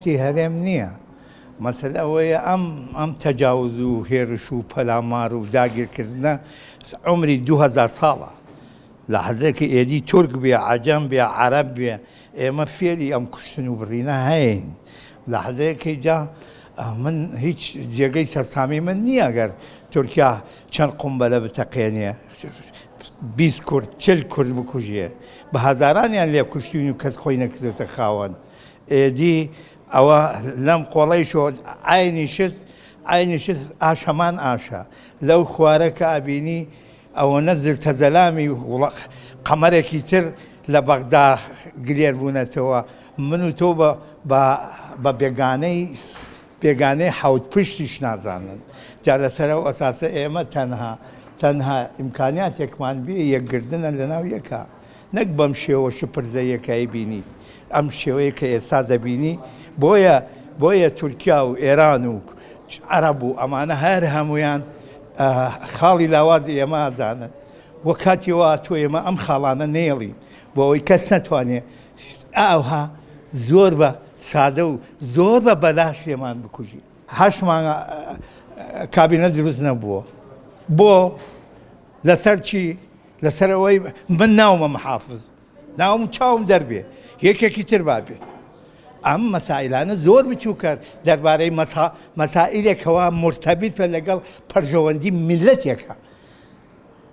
هەرێم نییە مەسەلە ئەوەیە ئەم تەجاوز و هێرش و پەلامار و داگیرکردنە عمری 2000 ساڵە لە حەزێکی ئێدی تورک بێ عەجەم بێ عەرەب بێ ئێمە فێری ئەم کوشتن و بڕینە هەین لە حەزەیەکی جا من هیچ جێگەی سەرسامی من نییە ئەگەر تورکیا چەند قومبەلە بتەقێنێ 20 کورد 40 کورد بکوژێ بە هەزارانیان لێ کوشتین و کەس خۆی نەکردێتە خاوەن ئێدی ئەوە لەم قۆڵەیشۆ ئاینی شت ئاشەمان ئاشە لەو خوارەکە ئابینی ئەوەنە زلتەزەلامی قەمەرێکی تر لە بەغدا گرێر بوونەتەوە من و تۆ بە بێگانەی حەوت پشتیش نازانن جا لەسەرەوە ئەساسە ئێمە تەنها ئیمکانیاتێکمان بێ یەکگردنە لەناو یەکە نەک بەم شێوە شپرزەیەکایی بینی ئەم شێوەیە کە ئێستا دەبینی بۆیە تورکیا و ئێران و عەرەب و ئەمانە هەر هەمویان خاڵی لاوازی ئێمە ئازانن وە کاتی وا تۆ ئێمە ئەم خاڵانە نێڵین بۆ ئەوەی کەس نەتوانێ ئاوها زۆر بە سادە و زۆر بە بەلاش لێمان بکوژی 8 مانگە کابینە دروست نەبووە بۆ لەسەر چی لەسەر ئەوەی من ناومە محافز ناوم چاوم دەربێ یەکێکی تر بابێ ئەم مەسائلانە زۆر بچووکە دەربارەی مەسائلێکەوە مرتەبیتە لەگەڵ پەرژەوەندی میلەتێکە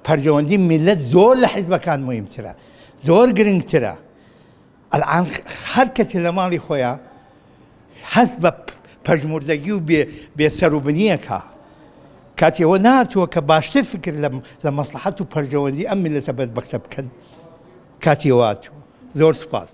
پەرژەوەندی میلەت زۆر لە حیزبەکان مهمترە زۆر گرنگترە ئەلعان هەر کەسێ لە ماڵی خۆیان هەست بە پەژموردەگی و بێسەروبنیەکە کاتێەوە نهاتووە کە باشتر فکر لە مەسلحەت و پەرژەوەندی ئەم میلەتە بەدبەختە بکەن کاتێ هاتووە زۆر سوپاس